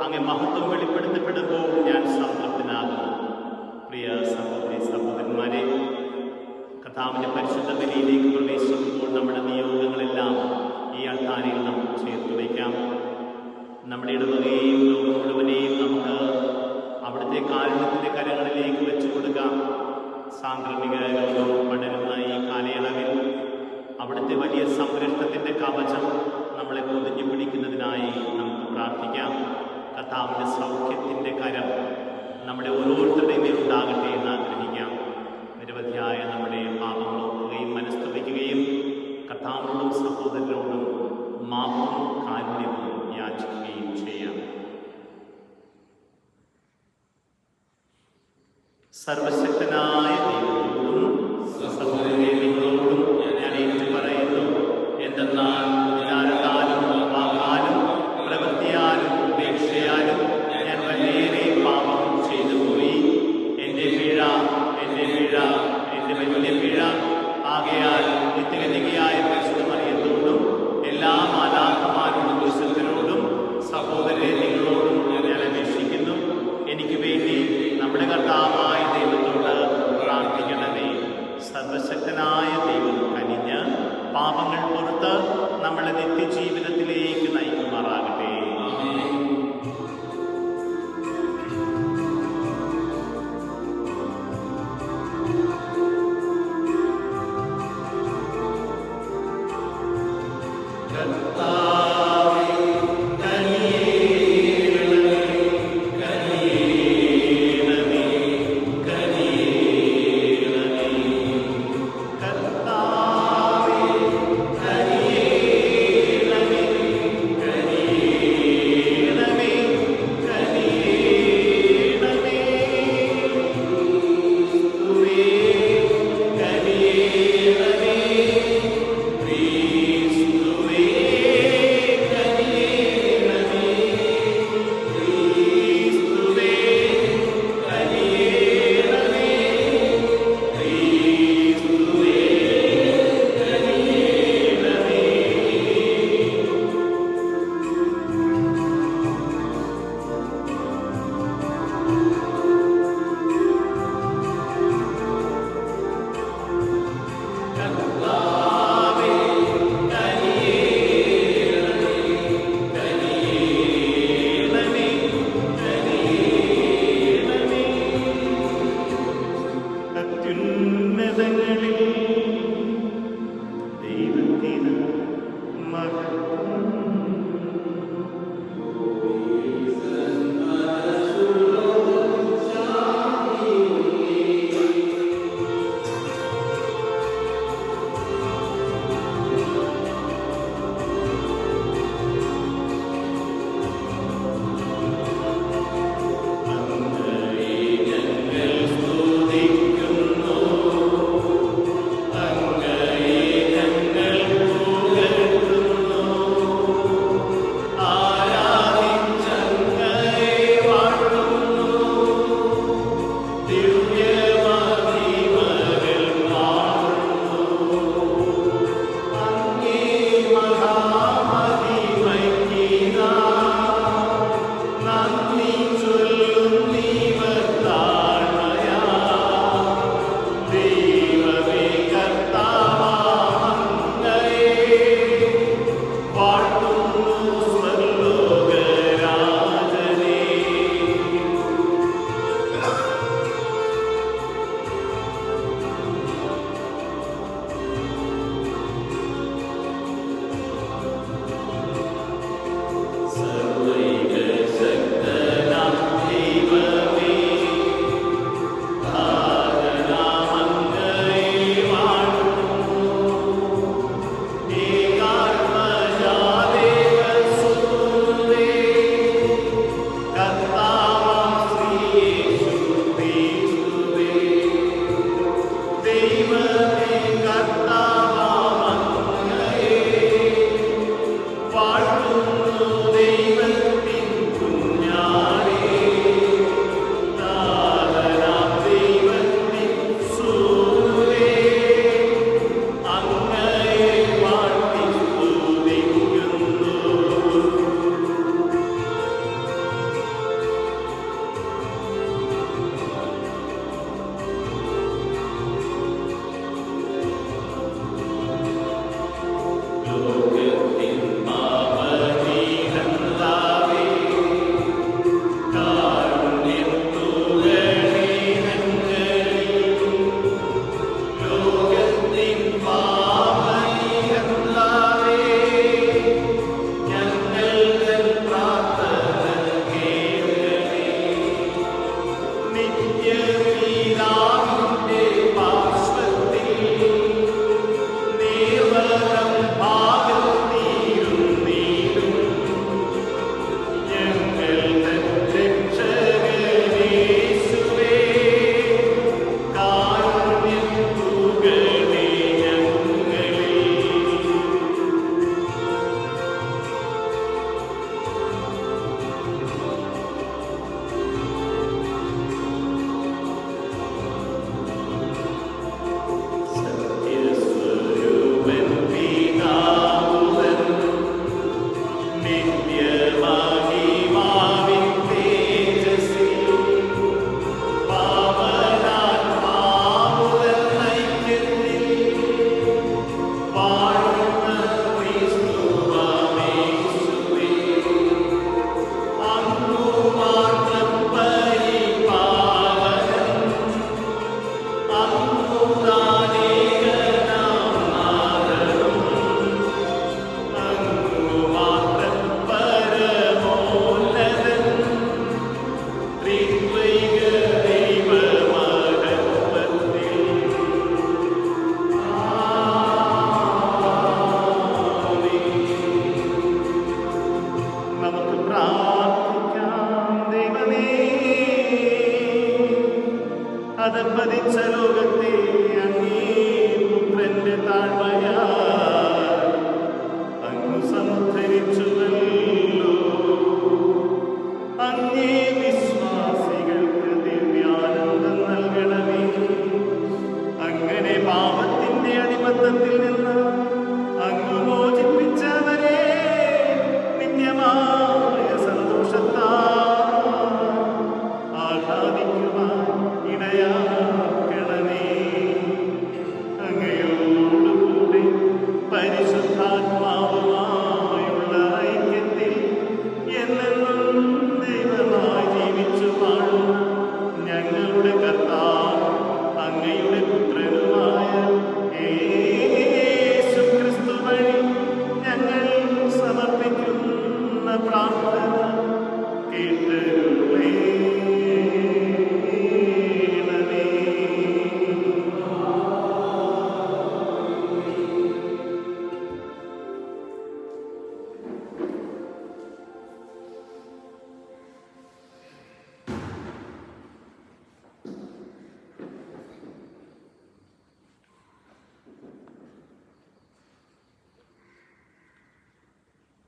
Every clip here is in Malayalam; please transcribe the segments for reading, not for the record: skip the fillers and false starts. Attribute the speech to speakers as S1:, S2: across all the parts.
S1: അങ്ങേ മഹത്വം വെളിപ്പെടുത്തപ്പെടുമ്പോൾ ഞാൻ സംതൃപ്തനാകുന്നു. പ്രിയ സഹോദരി സഹോദരന്മാരെ, കർത്താവിന്റെ പരിശുദ്ധ ബലിയിലേക്ക് പ്രവേശിക്കുമ്പോൾ നമ്മുടെ നിയോഗങ്ങളെല്ലാം ഈ അൾത്താരയിൽ നമുക്ക് ചേർത്ത് വയ്ക്കാം. നമ്മുടെ ഇടവകയെയും ലോകം മുഴുവനെയും നമുക്ക് അവിടുത്തെ കാരുണ്യത്തിന്റെ കരങ്ങളിലേക്ക് വെച്ചു കൊടുക്കാം. സാംക്രമിക രോഗം പടരുന്ന ഈ കാലയളവിൽ അവിടുത്തെ വലിയ സംരക്ഷണത്തിന്റെ കവചം നമ്മളെ പൊതിഞ്ഞു പിടിക്കുന്നതിനായി നമുക്ക് പ്രാർത്ഥിക്കാം. കർത്താവിന്റെ സൗഖ്യത്തിന്റെ കരം നമ്മുടെ ഓരോരുത്തരുടെയും മേൽ ഉണ്ടാകട്ടെ എന്ന് ആഗ്രഹിക്കാം. നിരവധിയായ നമ്മുടെ പാപങ്ങൾ ഓർക്കുകയും മനസ്തുതിക്കുകയും കർത്താവിനോടും സഹോദരനോടും മാപ്പും കാരുണ്യവും യാചിക്കുകയും ചെയ്യാം. സർവശക്തനായ ദൈവത്തോടും സഹോദരനെ നിങ്ങളോടും ഞാൻ ഏറ്റുപറയുന്നു. എന്തെന്നാൽ വിചാരത്താലും വാക്കാലും പ്രവൃത്തിയാലും ഉപേക്ഷയാലും ഞാൻ വളരെയേറെ പാപം ചെയ്തു പോയി. എൻ്റെ പിഴ എൻ്റെ വലിയ പിഴ. ആകയാൽ നിത്യകന്യകയായ പരിശുദ്ധ മറിയത്തോടും എല്ലാ മാലാഖമാരോടും വിശുദ്ധരോടും സഹോദരനെ നിങ്ങളോടും ഞാൻ അപേക്ഷിക്കുന്നു. എനിക്ക് വേണ്ടി നമ്മുടെ കർത്താവായ ദൈവത്തോട് പ്രാർത്ഥിക്കണമേ. സർവശക്തനായ ദൈവം കനിഞ്ഞ് പാപങ്ങൾ പുറത്ത് നമ്മളെ നിത്യജീവിതത്തിലേക്ക് നയിക്കുമാറാകട്ടെ.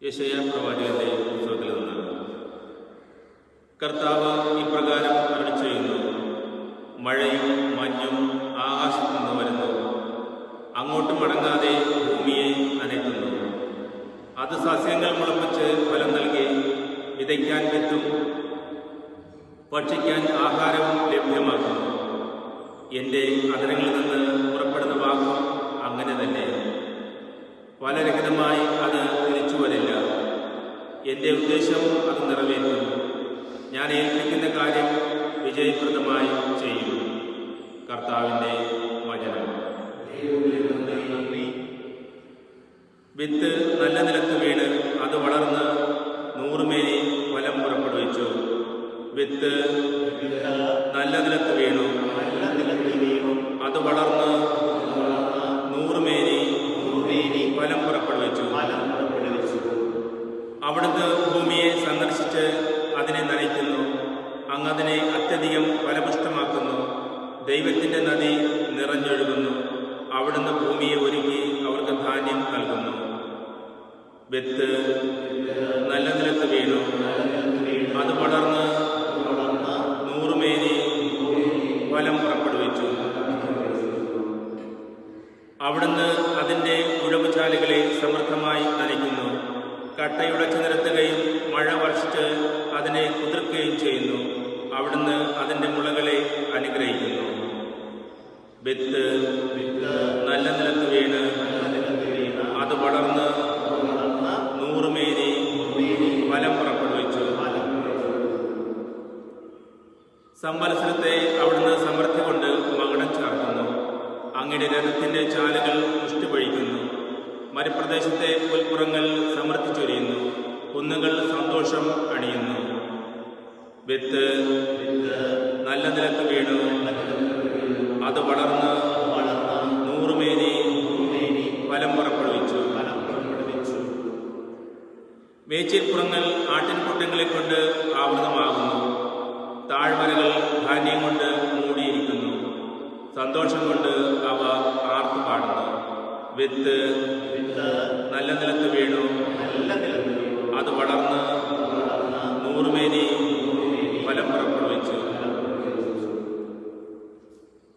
S2: യെശയ്യാ പ്രവാചകന്റെ പുസ്തകത്തിൽ നിന്ന്. കർത്താവ് ഇപ്രകാരം അരുളിച്ചെയ്യുന്നു: മഴയും മഞ്ഞും ആകാശത്തു നിന്ന് വരുന്നു, അങ്ങോട്ട് മടങ്ങാതെ ഭൂമിയെ നനയ്ക്കുന്നു. അത് സസ്യങ്ങൾ മുളപ്പിച്ച് ഫലം നൽകി, വിതയ്ക്കാൻ വിത്തും ഭക്ഷിക്കാൻ ആഹാരവും ലഭ്യമാക്കുന്നു. എൻ്റെ അധരങ്ങളിൽ നിന്ന് പുറപ്പെടുന്ന വാക്കും അങ്ങനെ തന്നെ. ഫലരഹിതമായി അത് തിരിച്ചു വരില്ല. എൻ്റെ ഉദ്ദേശം അത് നിറവേറ്റും. ഞാൻ ഏൽപ്പിക്കുന്ന കാര്യം വിജയപ്രദമായി ചെയ്യും. കർത്താവിൻ്റെ വചനം. വിത്ത് നല്ല നിലത്ത് വീണ് അത് വളർന്ന് 100 മേനി ഫലം പുറപ്പെടുവിച്ചു. വിത്ത് നല്ല നിലത്ത് വീണു, അത് വളർന്ന് 100 മേനി ഫലം പുറപ്പെടുവിച്ചു. അവിടുന്ന് ഭൂമിയെ സന്ദർശിച്ച് അതിനെ നനയ്ക്കുന്നു. അങ്ങതിനെ അത്യധികം ഫലപുഷ്ടമാക്കുന്നു. ദൈവത്തിൻ്റെ നദി നിറഞ്ഞൊഴുകുന്നു. അവിടുന്ന് ഭൂമിയെ ഒരുക്കി അവർക്ക് ധാന്യം നൽകുന്നു. വിത്ത് നല്ല നിലത്ത് വീണു, അത് വളർന്ന് 100 മേനി ഫലം പുറപ്പെടുവിച്ചു. അവിടുന്ന് അതിൻ്റെ ഉഴവുചാലുകളെ സമൃദ്ധമായി നനയ്ക്കുന്നു. കട്ടയുടച്ചു നിരത്തുകയും മഴ വർഷിച്ച് അതിനെ കുതിർക്കുകയും ചെയ്യുന്നു. അവിടുന്ന് അതിൻ്റെ മുളകളെ അനുഗ്രഹിക്കുന്നു. വിത്ത് നല്ല നിലത്ത് വീണ് അത് വളർന്ന് 100 മേനി ഫലം പുറപ്പെടുവിച്ചു. സംവത്സരത്തെ അവിടുന്ന് സമൃദ്ധി കൊണ്ട് മകുടം ചാർത്തുന്നു. അങ്ങയുടെ രഥത്തിന്റെ ചാലുകൾ പുഷ്ടിപൊഴിക്കുന്നു. മരുപ്രദേശത്തെ പുൽപ്പുറങ്ങൾ സമൃദ്ധി ചൊരിയുന്നു. കുന്നുകൾ സന്തോഷം അണിയുന്നു. വിത്ത് നല്ല നിലത്ത് വീണു, അത് വളർന്ന് 100 മേനി ഫലം പുറപ്പെടുവിച്ചു. മേച്ചിൽപ്പുറങ്ങൾ ആട്ടിൻകൂട്ടങ്ങളെ കൊണ്ട് ആവൃതമാകുന്നു. താഴ്വരകൾ ധാന്യം കൊണ്ട് മൂടിയിരിക്കുന്നു. സന്തോഷം കൊണ്ട് അവ ആർത്തു പാടുന്നു. വിത്ത് നല്ല നിലത്ത് വീണു, അത് വളർന്ന് 100 മേനി ഫലം പുറപ്പെടുവിച്ചു.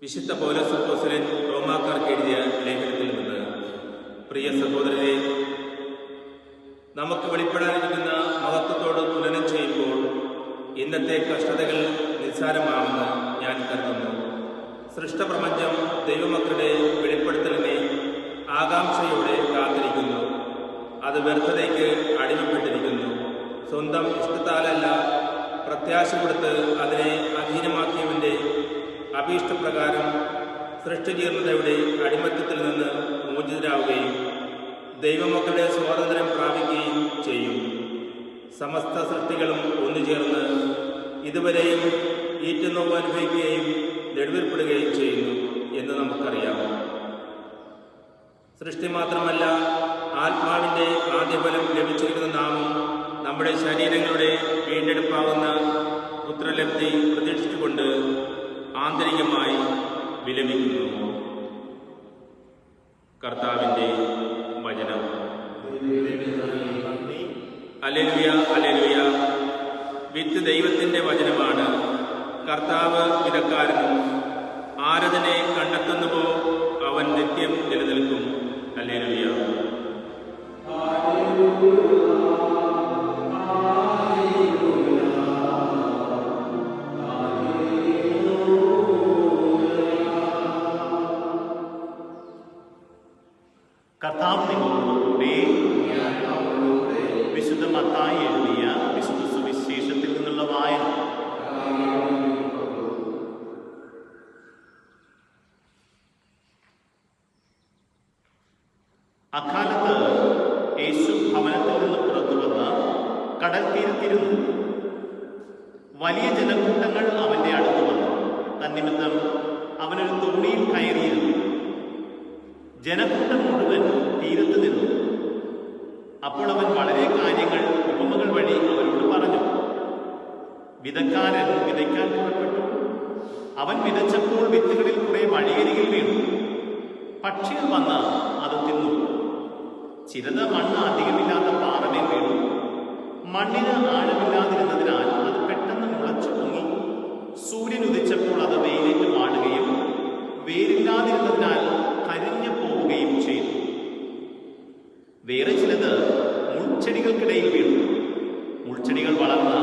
S2: വിശുദ്ധ പൗലോസ് അപ്പോസ്തലൻ റോമാക്കാർക്ക് എഴുതിയ ലേഖനത്തിൽ നിന്ന്. പ്രിയ സഹോദരരെ, നമുക്ക് വെളിപ്പെടാനിരിക്കുന്ന മഹത്വത്തോട് തുലനം ചെയ്യുമ്പോൾ ഇന്നത്തെ കഷ്ടതകൾ നിസ്സാരമാണെന്ന് ഞാൻ കരുതുന്നു. സൃഷ്ടപ്രപഞ്ചം ദൈവമക്കളുടെ വെളിപ്പെടുത്തലിനെ ആകാംക്ഷയോടെ കാത്തിരിക്കുന്നു. അത് വ്യർത്ഥതയ്ക്ക് അടിമപ്പെട്ടിരിക്കുന്നു. സ്വന്തം ഇഷ്ടത്താലല്ല, പ്രത്യാശ കൊടുത്ത് അതിനെ അധീനമാക്കിയവൻ്റെ അഭീഷ്ടപ്രകാരം സൃഷ്ടിജീർണതയുടെ അടിമത്തത്തിൽ നിന്ന് മോചിതരാവുകയും ദൈവമക്കളുടെ സ്വാതന്ത്ര്യം പ്രാപിക്കുകയും ചെയ്യും. സമസ്ത സൃഷ്ടികളും ഒന്നുചേർന്ന് ഇതുവരെയും ഈറ്റുനോവ് അനുഭവിക്കുകയും നെടുവേർപ്പെടുകയും ചെയ്യുന്നു എന്ന് നമുക്കറിയാം. സൃഷ്ടി മാത്രമല്ല, ആത്മാവിൻ്റെ ആദ്യഫലം ലഭിച്ചിരിക്കുന്ന നാമും നമ്മുടെ ശരീരങ്ങളുടെ വീണ്ടെടുപ്പാകുന്ന പുത്രലബ്ധി പ്രതീക്ഷിച്ചുകൊണ്ട് ആന്തരികമായി വിലപിക്കുന്നു. കർത്താവിൻ്റെ വചനം. Hallelujah, hallelujah. വിത്ത് ദൈവത്തിൻ്റെ വചനമാണ്. കർത്താവ് വിതക്കാരനും ആരതിനെ കണ്ടെത്തുന്നുവോ അവൻ നിത്യം നിലനിൽക്കും. ഹല്ലേലൂയ.
S1: കർത്താവ് നിങ്ങളോടുകൂടെ. വിശുദ്ധ മത്തായി എഴുതിയ വിശുദ്ധ സുവിശേഷത്തിൽ നിന്നുള്ള വായന. അക്കാലത്ത് യേശു ഭവനത്തിൽ നിന്ന് പുറത്തു വന്ന് കടൽ തീരത്തിരുന്നു. വലിയ ജനക്കൂട്ടങ്ങൾ അവന്റെ അടുത്ത് വന്നു. തന്നിമിത്തം അവനൊരു തോണിയിൽ കയറിയിരുന്നു. ജനക്കൂട്ടം മുഴുവൻ തീരത്ത് നിന്നു. അപ്പോൾ അവൻ വളരെ കാര്യങ്ങൾ ഉപമകൾ വഴി അവരോട് പറഞ്ഞു. വിതക്കാരൻ വിതയ്ക്കാൻ പുറപ്പെട്ടു. അവൻ വിതച്ചപ്പോൾ വിത്തുകളിൽ കുറെ വഴിയരികിൽ വീണു. പക്ഷികൾ വന്ന് അത് തിന്നു. ചിലത് മണ്ണ് അധികമില്ലാത്ത പാറമേൽ വീണു. മണ്ണിന് ആഴമില്ലാതിരുന്നതിനാൽ അത് പെട്ടെന്ന് മുളച്ചു പൊങ്ങി. സൂര്യൻ ഉദിച്ചപ്പോൾ അത് വെയിലേറ്റ് വാടുകയും വേരില്ലാതിരുന്നതിനാൽ കരിഞ്ഞു പോവുകയും ചെയ്തു. വേറെ ചിലത് മുൾച്ചെടികൾക്കിടയിൽ വീണു. മുൾച്ചെടികൾ വളർന്ന്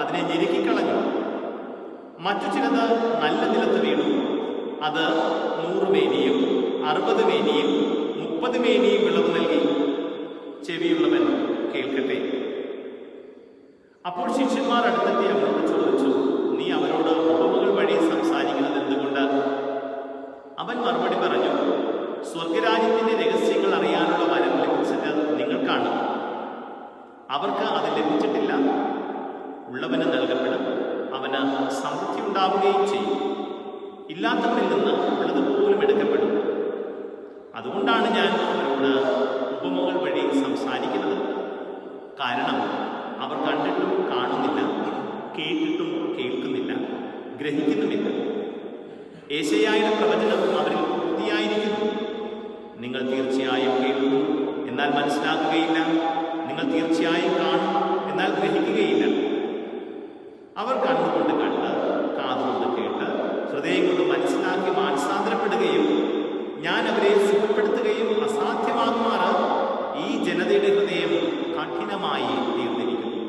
S1: അതിനെ ഞെരുക്കിക്കളഞ്ഞു. മറ്റു ചിലത് നല്ല നിലത്ത് വീണു. അത് 100 മേനിയും 60 മേനിയും 30 മേനിയും വിളവ് നൽകി. ചെവിയുള്ളവൻ കേൾക്കട്ടെ. അപ്പോൾ ശിഷ്യന്മാർ അടുത്തെത്തി അവനോട് ചോദിച്ചു, നീ അവരോട് ഉപമകൾ വഴി സംസാരിക്കുന്നത് എന്തുകൊണ്ട്? അവൻ മറുപടി പറഞ്ഞു, സ്വർഗരാജ്യത്തിന്റെ രഹസ്യങ്ങൾ അറിയാനുള്ള വരം ലഭിച്ചത് നിങ്ങൾക്കാണ്. അവർക്ക് അത് ലഭിച്ചിട്ടില്ല. ഉള്ളവന് നൽകപ്പെടും, അവന് സമൃദ്ധി ഉണ്ടാവുകയും ചെയ്യും. ഇല്ലാത്തവരിൽ നിന്ന് ഉള്ളതുപോലും എടുക്കപ്പെടും. അതുകൊണ്ടാണ് ഞാൻ അവരോട് ഉപമകൾ വഴി സംസാരിക്കുന്നത്. കാരണം അവർ കണ്ടിട്ടും കാണുന്നില്ല, കേട്ടിട്ടും കേൾക്കുന്നില്ല, ഗ്രഹിക്കുന്നുമില്ല. യേശയ്യായുടെ പ്രവചനം അവരിൽ പൂർത്തിയായിരിക്കുന്നു. നിങ്ങൾ തീർച്ചയായും കേൾക്കും, എന്നാൽ മനസ്സിലാക്കുകയില്ല. നിങ്ങൾ തീർച്ചയായും കാണും, എന്നാൽ ഗ്രഹിക്കുകയില്ല. അവർ കണ്ണുകൊണ്ട് കണ്ട്, കാതുകൊണ്ട് കേട്ട്, ഹൃദയം കൊണ്ട് മനസ്സിലാക്കി മാനസാന്തരപ്പെടുകയും ഞാൻ അവരെ സുഖപ്പെടുത്തുകയും അസാധ്യമാകുമാറ് ഈ ജനതയുടെ ഹൃദയം കഠിനമായി തീർന്നിരിക്കുന്നു.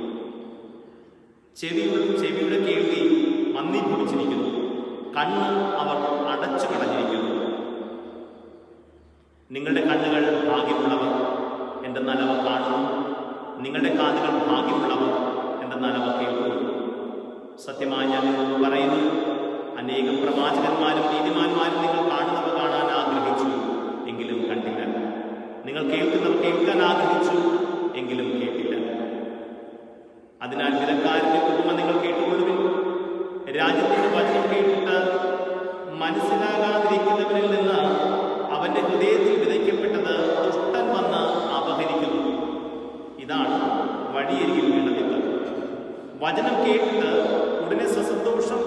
S1: ചെവിയുടെ കേൾവി മന്ദീഭവിച്ചിരിക്കുന്നു. കണ്ണ് അവർ അടച്ചു കളഞ്ഞിരിക്കുന്നു. നിങ്ങളുടെ കണ്ണുകൾ ഭാഗ്യമുള്ളവർ, എൻ്റെ നനവ് കാണുന്നു. നിങ്ങളുടെ കാതുകൾ ഭാഗ്യമുള്ളവർ, എൻ്റെ നനവ് കേൾക്കുന്നു. സത്യമായി ഞാൻ നിങ്ങളോട് പറയുന്നു, അനേകം പ്രവാചകന്മാരും നീതിമാന്മാരും നിങ്ങൾ കാണുന്നവ കാണാൻ ആഗ്രഹിച്ചു, എങ്കിലും കണ്ടില്ല. നിങ്ങൾ കേൾക്കുന്നവ കേൾക്കാൻ ആഗ്രഹിച്ചു, എങ്കിലും കേട്ടില്ല. അതിനാൽ വിലക്കാരന്റെ ഉപമ നിങ്ങൾ കേട്ടുകൊള്ളുവിൻ. രാജ്യത്തിന്റെ വചനം കേട്ടിട്ട് മനസ്സിലാകാതിരിക്കുന്നവരിൽ നിന്ന് അവന്റെ ഹൃദയത്തിൽ വിതയ്ക്കപ്പെട്ടത് ദുഷ്ടൻ വന്ന് അപഹരിക്കുന്നു. ഇതാണ് വഴിയരികിൽ വീണ വിത്ത്. വചനം കേട്ടിട്ട് ഉടനെ സസന്തോഷം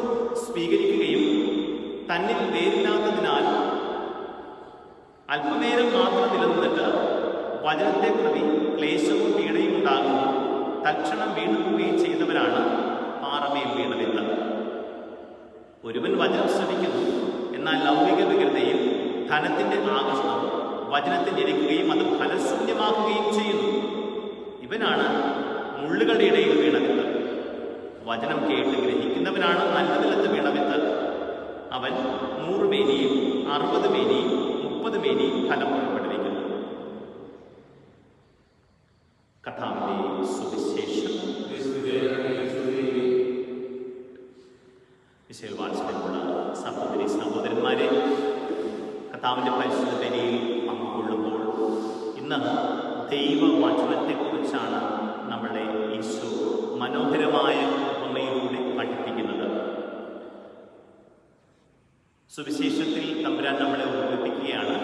S1: സ്വീകരിക്കുകയും തന്നിൽ വേരില്ലാത്തതിനാൽ അല്പനേരം മാത്രം നിലനിന്നിട്ട് വചനത്തെ പ്രതി ക്ലേശവും പീഡയും ഉണ്ടാകുന്നു തൽക്ഷണം വീണുപോവുകയും ചെയ്തവരാണ് പാറമേൽ വീണ വിത്ത്. ഒരുവൻ വചനം ശ്രമിക്കുന്നു, എന്നാൽ ലൗകിക വികൃതയും ധനത്തിന്റെ ആകർഷണവും വചനത്തെ ഞെരുക്കുകയും അത് ഫലശൂന്യമാക്കുകയും ചെയ്യുന്നു. ഇവനാണ് മുള്ളുകളുടെ ഇടയിൽ വീണ വിത്ത്. വചനം കേട്ട് ഗ്രഹിക്കുന്നവനാണ് നല്ല നിലത്ത് വീണ വിത്ത്. അവൻ 100 മേനിയും 60 മേനിയും 30 മേനിയും ഫലം പുറപ്പെടുവിക്കുന്നു. കർത്താവിന്റെ സുവിശേഷം. വിശേഷവാത്സല്യമുള്ള സഹോദരി സഹോദരന്മാരെ, കർത്താവിന്റെ പരിശുദ്ധ ബലിയിൽ പങ്കുകൊള്ളുമ്പോൾ ഇന്ന് ദൈവവചനത്തെക്കുറിച്ചാണ് നമ്മളെ ഈശോ മനോഹരമായ ഉപമയിലൂടെ പഠിപ്പിക്കുന്നത്. സുവിശേഷത്തിൽ തമ്പുരാൻ നമ്മളെ ഓർമ്മിപ്പിക്കുകയാണ്,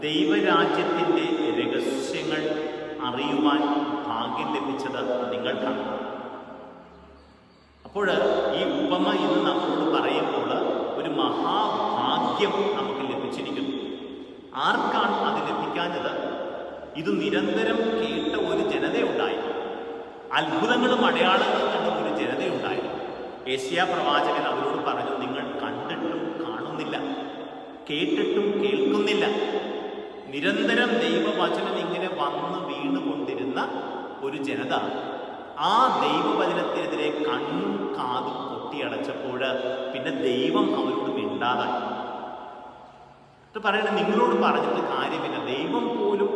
S1: ദൈവരാജ്യത്തിൻ്റെ രഹസ്യങ്ങൾ അറിയുവാൻ ഭാഗ്യം ലഭിച്ചത് നിങ്ങൾക്കാണ്. അപ്പോൾ ഈ ഉപമ ഇന്ന് നമ്മളോട് പറയുമ്പോൾ ഒരു മഹാഭാഗ്യം നമുക്ക് ലഭിച്ചിരിക്കുന്നു. ആർക്കാണ് അത് ലഭിക്കാഞ്ഞത്? ഇത് നിരന്തരം കേട്ട ഒരു ജനതയുണ്ടായി, അത്ഭുതങ്ങളും അടയാളങ്ങളും കണ്ട ഒരു ജനതയുണ്ടായി. യെശയ്യാ പ്രവാചകൻ അവരോട് പറഞ്ഞു, നിങ്ങൾ കണ്ടിട്ടും കാണുന്നില്ല, കേട്ടിട്ടും കേൾക്കുന്നില്ല. നിരന്തരം ദൈവവചനം ഇങ്ങനെ വന്ന് വീണുകൊണ്ടിരുന്ന ഒരു ജനത ആ ദൈവവചനത്തിനെതിരെ കണ്ണും കാതും പൊട്ടിയടച്ചപ്പോൾ പിന്നെ ദൈവം അവരോട് മിണ്ടാതായി. പറയണ, നിങ്ങളോട് പറഞ്ഞിട്ട് കാര്യമില്ല, ദൈവം പോലും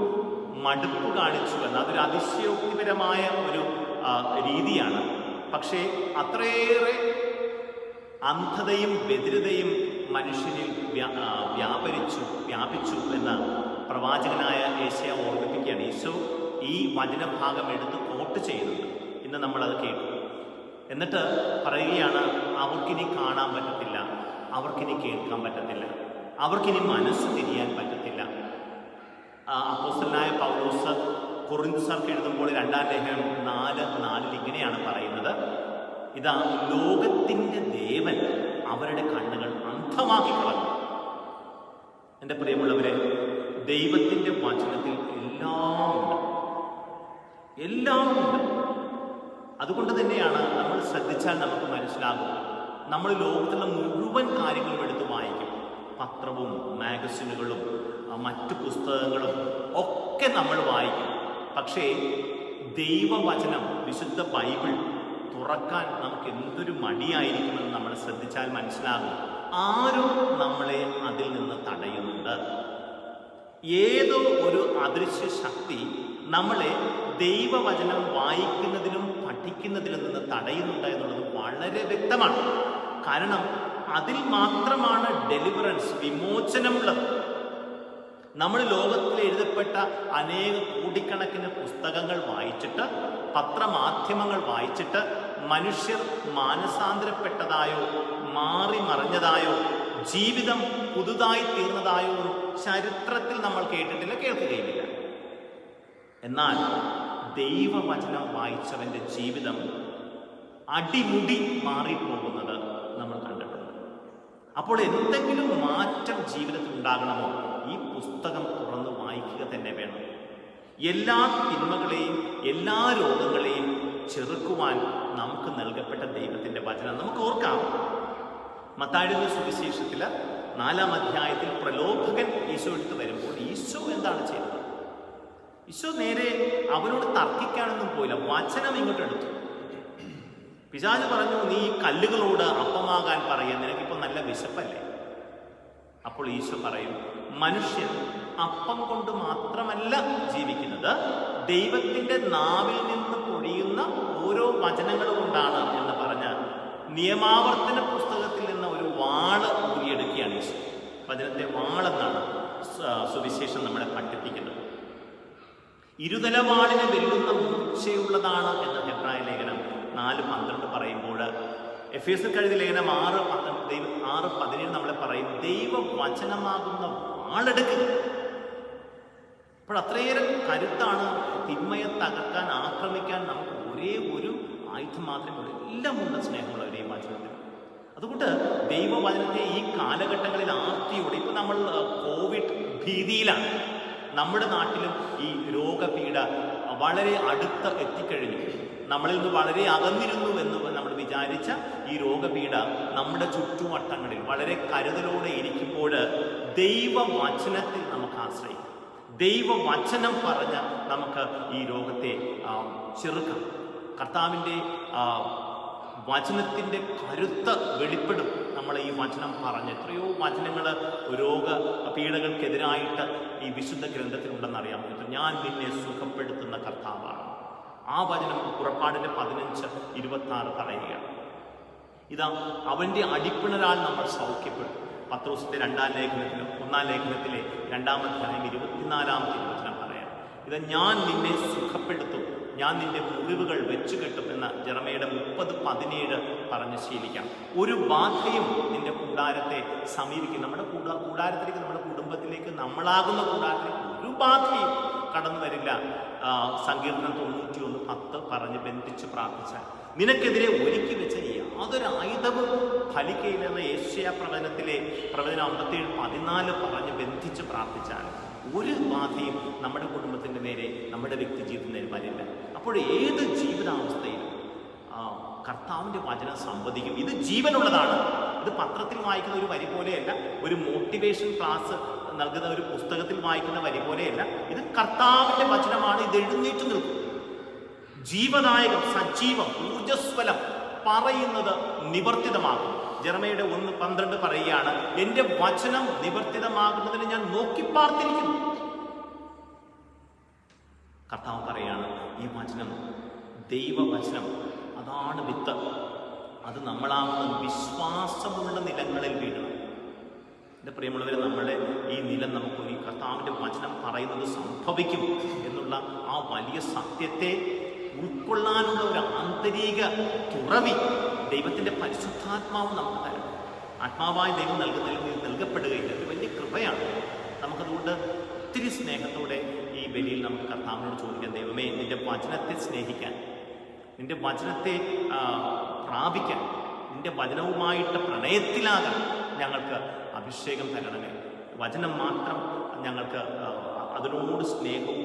S1: മടുപ്പ് കാണിച്ചു എന്ന്. അതൊരു അതിശയോക്തിപരമായ ഒരു രീതിയാണ്. പക്ഷേ അത്രയേറെ അന്ധതയും വ്യതിരതയും മനുഷ്യനിൽ വ്യാപിച്ചു എന്ന് പ്രവാചകനായ യേശയ്യാ ഓർമ്മിപ്പിക്കുകയാണ്. ഈശോ ഈ വചനഭാഗം എടുത്ത് കോട്ട് ചെയ്യുന്നുണ്ട്. ഇന്ന് നമ്മളത് കേട്ടു. എന്നിട്ട് പറയുകയാണ്, അവർക്കിനി കാണാൻ പറ്റത്തില്ല, അവർക്കിനി കേൾക്കാൻ പറ്റത്തില്ല, അവർക്കിനി മനസ്സ് തിരിയാൻ പറ്റത്തില്ല. അപ്പോസ്തലനായ പൗലോസ് കൊറിന്ത്യർക്ക് എഴുതുമ്പോൾ 2 ലേഖനം 4:4 ഇങ്ങനെയാണ് പറയുന്നത്, ഇതാ ലോകത്തിൻ്റെ ദേവൻ അവരുടെ കണ്ണുകൾ അന്ധമാക്കി കളഞ്ഞു. എൻ്റെ പ്രിയമുള്ളവരെ, ദൈവത്തിൻ്റെ വചനത്തിൽ എല്ലാം ഉണ്ട്. അതുകൊണ്ട് തന്നെയാണ് നമ്മൾ ശ്രദ്ധിച്ചാൽ നമുക്ക് മനസ്സിലാകും. നമ്മൾ ലോകത്തുള്ള മുഴുവൻ കാര്യങ്ങളും എടുത്ത് വായിക്കും. പത്രവും മാഗസിനുകളും മറ്റു പുസ്തകങ്ങളും ഒക്കെ നമ്മൾ വായിക്കും. പക്ഷേ ദൈവവചനം, വിശുദ്ധ ബൈബിൾ തുറക്കാൻ നമുക്ക് എന്തൊരു മടിയായിരിക്കുമെന്ന് നമ്മൾ ശ്രദ്ധിച്ചാൽ മനസ്സിലാകും. ആരോ നമ്മളെ അതിൽ നിന്ന് തടയുന്നുണ്ട്. ഏതോ ഒരു അദൃശ്യ ശക്തി നമ്മളെ ദൈവവചനം വായിക്കുന്നതിലും പഠിക്കുന്നതിലും നിന്ന് തടയുന്നുണ്ട് എന്നുള്ളത് വളരെ വ്യക്തമാണ്. കാരണം അതിൽ മാത്രമാണ് ഡെലിവറൻസ്, വിമോചനമുള്ളത്. നമ്മൾ ലോകത്തിൽ എഴുതപ്പെട്ട അനേക കോടിക്കണക്കിന് പുസ്തകങ്ങൾ വായിച്ചിട്ട്, പത്രമാധ്യമങ്ങൾ വായിച്ചിട്ട് മനുഷ്യർ മാനസാന്തരപ്പെട്ടതായോ മാറി മറിഞ്ഞതായോ ജീവിതം പുതുതായി തീർന്നതായോ ചരിത്രത്തിൽ നമ്മൾ കേട്ടിട്ടില്ല, കേൾക്കുകയുമില്ല. എന്നാൽ ദൈവവചനം വായിച്ചവന്റെ ജീവിതം അടിമുടി മാറിപ്പോകുന്നത് നമ്മൾ കണ്ടിട്ടുണ്ട്. അപ്പോൾ എന്തെങ്കിലും മാറ്റം ജീവിതത്തിൽ ഉണ്ടാകണമോ, ഈ പുസ്തകം തുറന്ന് വായിക്കുക തന്നെ വേണം. എല്ലാ തിന്മകളെയും എല്ലാ രോഗങ്ങളെയും ചെറുക്കുവാൻ നമുക്ക് നൽകപ്പെട്ട ദൈവത്തിൻ്റെ വചനം നമുക്ക് ഓർക്കാം. മത്തായിയുടെ സുവിശേഷത്തിൽ 4-ാം അധ്യായത്തിൽ പ്രലോഭകൻ ഈശോ എടുത്ത് വരുമ്പോൾ ഈശോ എന്താണ് ചെയ്തത്? ഈശോ നേരെ അവനോട് തർക്കിക്കാനൊന്നും പോയില്ല, വചനം ഇങ്ങോട്ട് എടുത്തു. പിശാച് പറഞ്ഞു, നീ കല്ലുകളോട് അപ്പമാകാൻ പറയുക, നിനക്കിപ്പോൾ നല്ല വിശപ്പല്ലേ? അപ്പോൾ ഈശോ പറയും, മനുഷ്യൻ അപ്പം കൊണ്ട് മാത്രമല്ല ജീവിക്കുന്നത്, ദൈവത്തിൻ്റെ നാവിൽ നിന്ന് പൊഴിയുന്ന ഓരോ വചനങ്ങൾ കൊണ്ടാണ് എന്ന് പറഞ്ഞ് നിയമാവർത്തന പുസ്തകത്തിൽ നിന്ന് ഒരു വാള് ഊരിയെടുക്കുകയാണ് ഈശോ. വചനത്തെ വാളെന്നാണ് സുവിശേഷം നമ്മളെ പഠിപ്പിക്കുന്നത്. ഇരുതലവാളിനെ വെല്ലുന്ന മൂർച്ചയുള്ളതാണ് എന്ന് ഹെബ്രായ ലേഖനം 4:12 പറയുമ്പോൾ, എഫേസ്യർ എഴുതിയ ലേഖനം 6:17 നമ്മളെ പറയും, ദൈവവചനമാകുന്ന വാളെടുക്കുക. അപ്പോൾ അത്രയേറെ കരുത്താണ്. തിന്മയെ തകർക്കാൻ, ആക്രമിക്കാൻ നമുക്ക് ഒരേ ഒരു ആയുധം മാത്രമേ ഉള്ളൂ. എല്ലാം ഉണ്ട് സ്നേഹമുള്ളവരെയും വചനത്തിൽ. അതുകൊണ്ട് ദൈവവചനത്തെ ഈ കാലഘട്ടങ്ങളിൽ ആർത്തിയോടെ, ഇപ്പം നമ്മൾ കോവിഡ് ഭീതിയിലാണ്. നമ്മുടെ നാട്ടിലും ഈ രോഗപീഠ വളരെ അടുത്ത് എത്തിക്കഴിഞ്ഞു. നമ്മളിൽ നിന്ന് വളരെ അകന്നിരുന്നു എന്ന് നമ്മൾ വിചാരിച്ച ഈ രോഗപീഠ നമ്മുടെ ചുറ്റുവട്ടങ്ങളിൽ വളരെ കരുതലോടെ ഇരിക്കുമ്പോൾ ദൈവവചനത്തിൽ നമുക്ക് ആശ്രയിക്കാം. ദൈവവചനം പറഞ്ഞ് നമുക്ക് ഈ രോഗത്തെ ചെറുക്കാം. കർത്താവിൻ്റെ വചനത്തിൻ്റെ കരുത്ത് വെളിപ്പെടും. നമ്മൾ ഈ വചനം പറഞ്ഞ് എത്രയോ വചനങ്ങൾ രോഗപീഠകൾക്കെതിരായിട്ട് ഈ വിശുദ്ധ ഗ്രന്ഥത്തിലുണ്ടെന്നറിയാം. ഞാൻ നിന്നെ സുഖപ്പെടുത്തുന്ന കർത്താവാണ്. ആ വചനം പുറപ്പാടിൻ്റെ 15:26 പറയുകയാണ്. ഇതാ, അവൻ്റെ അടിപ്പിണരാൽ നമ്മൾ സൗഖ്യപ്പെട്ടു. പത്രോസിൻ്റെ 2-ാം ലേഖനത്തിലും 1-ാം ലേഖനത്തിലെ 2-ാം അധ്യായം 24-ാമത്തെ വചനം പറയാം. ഇത് ഞാൻ നിന്നെ സുഖപ്പെടുത്തും, ഞാൻ നിന്റെ മുറിവുകൾ വെച്ചു കെട്ടും എന്ന ജെറമയുടെ 30:17 പറഞ്ഞ് ശീലിക്കാം. ഒരു ബാധയും നിന്റെ കൂടാരത്തെ സമീപിക്കും. നമ്മുടെ കൂടാരത്തിലേക്ക്, നമ്മുടെ കുടുംബത്തിലേക്ക്, നമ്മളാകുന്ന കൂടാരത്തിലേക്ക് ഒരു ബാധയും കടന്നു വരില്ല. സങ്കീർത്തനം 91:10 പറഞ്ഞ് ബന്ധിച്ച് പ്രാർത്ഥിച്ചാൽ നിനക്കെതിരെ ഒരുക്കി വെച്ച യാതൊരു ആയുധവും ഫലിക്കയില്ലെന്ന യേശയ്യാ പ്രവചനം 57:14 പറഞ്ഞ് ബന്ധിച്ച് പ്രാർത്ഥിച്ചാൽ ഒരു ബാധയും നമ്മുടെ കുടുംബത്തിൻ്റെ നേരെ, നമ്മുടെ വ്യക്തി ജീവിതത്തിന് നേരെ വരില്ല. അപ്പോൾ ഏത് ജീവിതാവസ്ഥയിലും കർത്താവിൻ്റെ വചനം സംവദിക്കും. ഇത് ജീവനുള്ളതാണ്. ഇത് പത്രത്തിൽ വായിക്കുന്ന ഒരു വരി പോലെയല്ല, ഒരു മോട്ടിവേഷൻ ക്ലാസ് നൽകുന്ന ഒരു പുസ്തകത്തിൽ വായിക്കുന്ന വരി പോലെയല്ല. ഇത് കർത്താവിൻ്റെ വചനമാണ്. ഇത് എഴുന്നേറ്റ് നിൽക്കും. ജീവദായകം, സജീവം, ഊർജ്ജസ്വലം, പറയുന്നത് നിവർത്തിതമാകും. ജെറമയുടെ 1:12 പറയുകയാണ്, എൻ്റെ വചനം നിവർത്തിതമാകുന്നതിന് ഞാൻ നോക്കിപ്പാർത്തിരിക്കുന്നു. കർത്താവ് പറയാണ്, ഈ വചനം, ദൈവവചനം, അതാണ് വിത്ത്. അത് നമ്മളാകുന്ന വിശ്വാസമുള്ള നിലങ്ങളിൽ വീഴണം. എൻ്റെ പ്രിയമുള്ളവരെ, നമ്മളെ ഈ നിലം നമുക്ക് ഈ കർത്താവിൻ്റെ വചനം പറയുന്നത് സംഭവിക്കും എന്നുള്ള ആ വലിയ സത്യത്തെ ഉൾക്കൊള്ളാനുള്ള ഒരു ആന്തരിക തുറവി ദൈവത്തിൻ്റെ പരിശുദ്ധാത്മാവ് നമുക്ക് തരണം. ആത്മാവായ ദൈവം നൽകുന്നതിൽ നൽകപ്പെടുകയില്ല. ഒരു വലിയ കൃപയാണ്. നമുക്കതുകൊണ്ട് ഒത്തിരി സ്നേഹത്തോടെ ഈ ബലിയിൽ നമുക്ക് കർത്താവിനോട് ചോദിക്കാം, ദൈവമേ, നിൻ്റെ വചനത്തെ സ്നേഹിക്കാൻ, നിൻ്റെ വചനത്തെ പ്രാപിക്കാൻ, നിൻ്റെ വചനവുമായിട്ട് പ്രണയത്തിലാകാൻ ഞങ്ങൾക്ക് അഭിഷേകം തരണമേ. വചനം മാത്രം ഞങ്ങൾക്ക് അതിനോട് സ്നേഹവും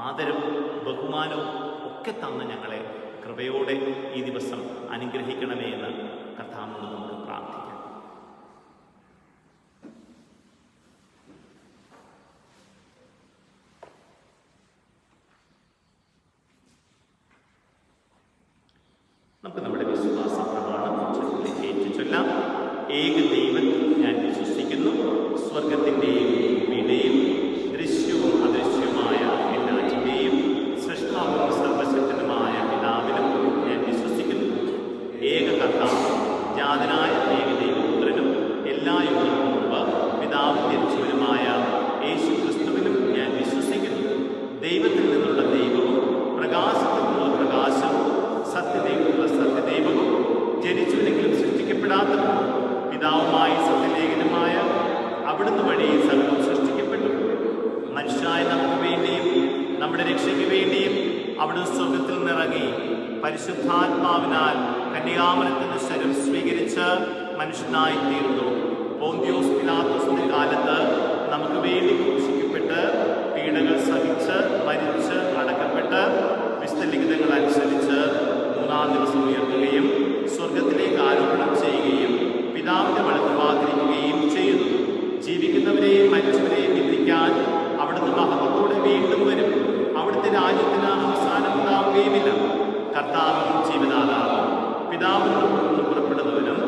S1: ആദരവും ബഹുമാനവും ഒക്കെ തന്ന് ഞങ്ങളെ കൃപയോടെ ഈ ദിവസം അനുഗ്രഹിക്കണമേ എന്ന് കർത്താവിനോട് നമുക്ക് പ്രാർത്ഥിക്കാം. നമുക്ക് നമ്മുടെ വിശ്വാസ പ്രമാണം ഏറ്റുചൊല്ലാം. ഏക ദൈവത്തിൽ ഞാൻ വിശ്വസിക്കുന്നു, സ്വർഗത്തിൻ്റെയും ഭൂമിയുടെയും ദൃശ്യവും അദൃശ്യവുമായ എല്ലാറ്റിൻ്റെയും സൃഷ്ടാവും സർവശക്തനുമായ പിതാവിനും ഞാൻ വിശ്വസിക്കുന്നു. ഏക കർത്താവ്, ജാതനായ ഏക ദൈവപുത്രനും എല്ലാ യുഗങ്ങൾക്കും മുമ്പ് പിതാവ് ജനിച്ചവനുമായ യേശു ക്രിസ്തുവിനും ഞാൻ വിശ്വസിക്കുന്നു. ദൈവത്തിൽ നിന്നുള്ള ദൈവവും പ്രകാശത്തിൽ നിന്നുള്ള പ്രകാശവും സത്യദൈവത്തിലുള്ള സത്യദൈവവും ജനിച്ചുവെങ്കിലും സൃഷ്ടിക്കപ്പെടാത്തതും പിതാവുമായി സത്യലേഖനമായ അവിടുന്ന് വഴി സകലവും സൃഷ്ടിക്കപ്പെട്ടു. മനുഷ്യനായ നമുക്ക് വേണ്ടിയും നമ്മുടെ രക്ഷയ്ക്ക് വേണ്ടിയും അവിടുന്ന് സ്വർഗത്തിൽ നിന്നിറങ്ങി പരിശുദ്ധാത്മാവിനാൽ കന്യാമരത്തിന്റെ ശരീരം സ്വീകരിച്ച് മനുഷ്യനായി തീർന്നു. പോന്തിയോസ് പിലാത്തോസിന്റെ കാലത്ത് നമുക്ക് വേണ്ടി ക്രൂശിക്കപ്പെട്ട് പീഡകൾ സഹിച്ച് മരിച്ച് അടക്കപ്പെട്ട് വിശുദ്ധലിഖിതങ്ങൾ അനുസരിച്ച് മൂന്നാം ദിവസം ഉയർത്തുകയും സ്വർഗത്തിലേക്ക് ആരോപണം ചെയ്യുകയും പിതാവിന്റെ വലതുഭാഗത്തിരിക്കുകയും ചെയ്യുന്നു. ജീവിക്കുന്നവരെയും മരിച്ചവരെയും വിധിക്കാൻ അവിടുന്ന് മഹത്വത്തോടെ വീണ്ടും വരും. അവിടുത്തെ രാജ്യത്തിന് അവസാനം ഉണ്ടാവുകയുമില്ല. കർത്താവും ജീവദാതാവും പിതാവിനോട് പുറപ്പെടുന്നവനും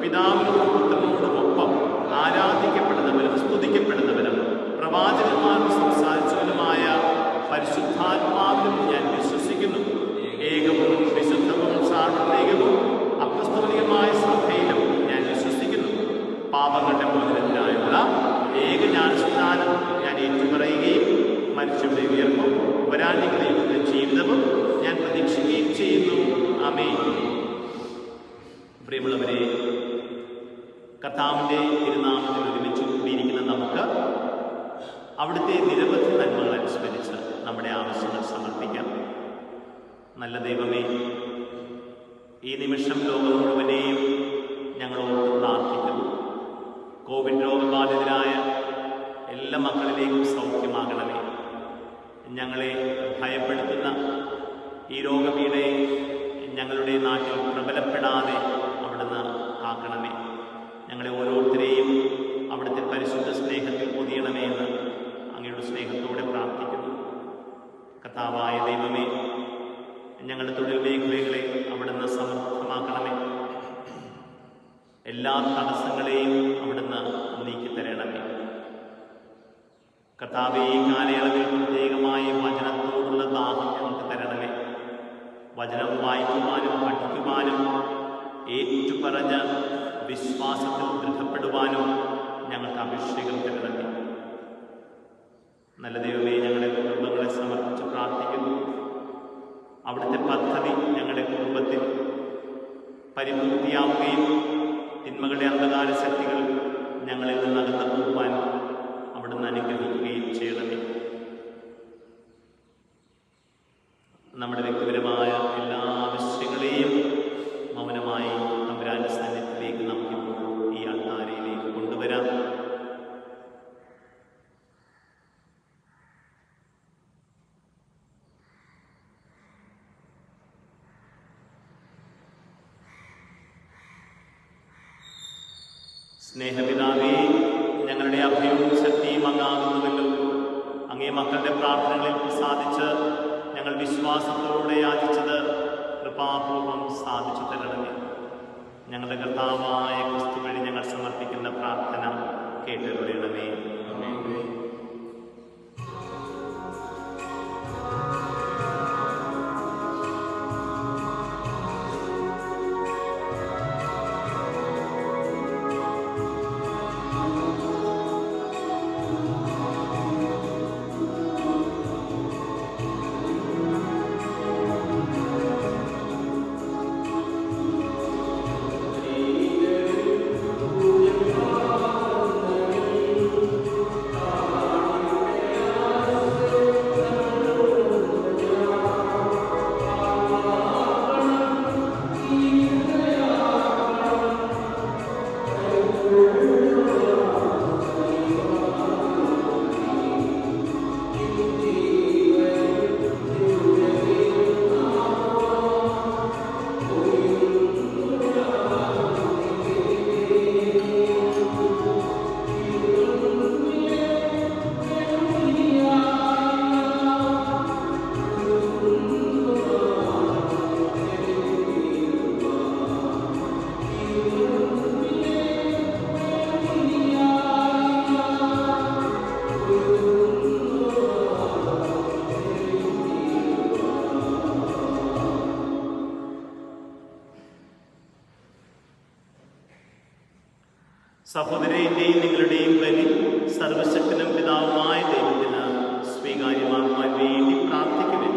S1: പിതാവിനോട് പുത്രനോടുമൊപ്പം ആരാധിക്കപ്പെടുന്നവനും സ്തുതിക്കപ്പെടുന്നവനും പ്രവാചകന്മാർക്ക് സംസാരിച്ചവനുമായ പരിശുദ്ധാത്മാവിലും ഞാൻ വിശ്വസിക്കുന്നു. ഏകവും വിശുദ്ധവും സാർവത്രികവും അപ്പസ്തോലികമായ സഭയിലും ഞാൻ വിശ്വസിക്കുന്നു. പാപങ്ങളുടെ മോചനത്തിനായുള്ള ഏക ജ്ഞാനസ്നാനം ഞാൻ ഏറ്റുപറയുകയും മരിച്ചവരുടെ ഉയർപ്പും വരാനിരിക്കുന്ന ജീവിതവും ഞാൻ പ്രതീക്ഷിക്കുകയും ചെയ്യുന്നു. ആമേൻ. പ്രിയമുള്ളവരെ, കർത്താവിൻ്റെ തിരുനാമത്തിൽ ഒരുമിച്ച് കൂടിയിരിക്കുന്ന നമുക്ക് അവിടുത്തെ നിരവധി നന്മകൾ അനുസ്മരിച്ച് നമ്മുടെ ആവശ്യങ്ങൾ സമർപ്പിക്കാം. നല്ല ദൈവമേ, ഈ നിമിഷം ലോകം മുഴുവനെയും ഞങ്ങളോട് പ്രാർത്ഥിക്കുന്നു. കോവിഡ് രോഗബാധിതരായ എല്ലാ മക്കളിലേക്കും സൗഖ്യമാകണമേ. ഞങ്ങളെ ഭയപ്പെടുത്തുന്ന ഈ രോഗപീഠയെ ഞങ്ങളുടെ നാട്ടിൽ പ്രബലപ്പെടാതെ അവിടുന്ന് കാക്കണമേ. ഞങ്ങളെ ഓരോരുത്തരെയും അവിടുത്തെ പരിശുദ്ധ സ്നേഹത്തിൽ പൊതിയണമേ എന്ന് അങ്ങയുടെ സ്നേഹത്തോടെ പ്രാർത്ഥിക്കുന്നു. കർത്താവായ ദൈവമേ, ഞങ്ങളുടെ തൊഴിൽ മേഖലകളെ അവിടുന്ന് സമർത്ഥമാക്കണമേ. എല്ലാ തടസ്സങ്ങളെയും അവിടുന്ന് നീക്കിത്തരണമേ. കർത്താവേ, ഈ കാലയളവിൽ പ്രത്യേകമായി വചനത്തോടുള്ള ദാഹം ഞങ്ങൾക്ക് തരണമേ. വചനം വായിക്കുവാനും പഠിക്കുവാനും ഏറ്റുപറഞ്ഞ് വിശ്വാസത്തിൽ ദൃഢപ്പെടുവാനും ഞങ്ങൾക്ക് അഭിഷേകം തരണമേ. നല്ല ദൈവമേ, ഞങ്ങളുടെ കുടുംബങ്ങളെ സമർപ്പിച്ച് പ്രാർത്ഥിക്കുന്നു. അവിടുത്തെ പദ്ധതി ഞങ്ങളുടെ കുടുംബത്തിൽ പരിപൂർത്തിയാവുകയും തിന്മകളുടെ അന്ധകാര ശക്തികൾ ഞങ്ങളിൽ നിന്ന് അകന്നു പോകുവാൻ അവിടുന്ന് അനുഗ്രഹിക്കുകയും ചെയ്യണമേ. നമ്മുടെ വ്യക്തിപരമായ എല്ലാ ആവശ്യങ്ങളെയും മൗനമായി തമ്പുരാന്റെ സന്നിധിയിലേക്ക് നമുക്കിപ്പോൾ ഈ ആൾക്കാരയിലേക്ക് കൊണ്ടുവരാം. സ്നേഹപിതാവേ, ഞങ്ങളുടെ അഭയവും ശക്തിയും അങ്ങാകുന്നുവല്ലോ. അങ്ങേ മക്കളുടെ പ്രാർത്ഥനകളിൽ പ്രസാദിച്ച് ഞങ്ങൾ വിശ്വാസത്തോടെ യാചിച്ചത് കൃപാപൂർവം സാധിച്ചു തരണമേ. ഞങ്ങളുടെ കർത്താവായ ക്രിസ്തു വഴി ഞങ്ങൾ സമർപ്പിക്കുന്ന പ്രാർത്ഥന കേട്ടരുളണമേ. സഹോദരന്റെയും നിങ്ങളുടെയും ബലി സർവശക്തനും പിതാവുമായ ദൈവത്തിന് സ്വീകാര്യമാക്കുവാൻ വേണ്ടി പ്രാർത്ഥിക്കുവിൻ.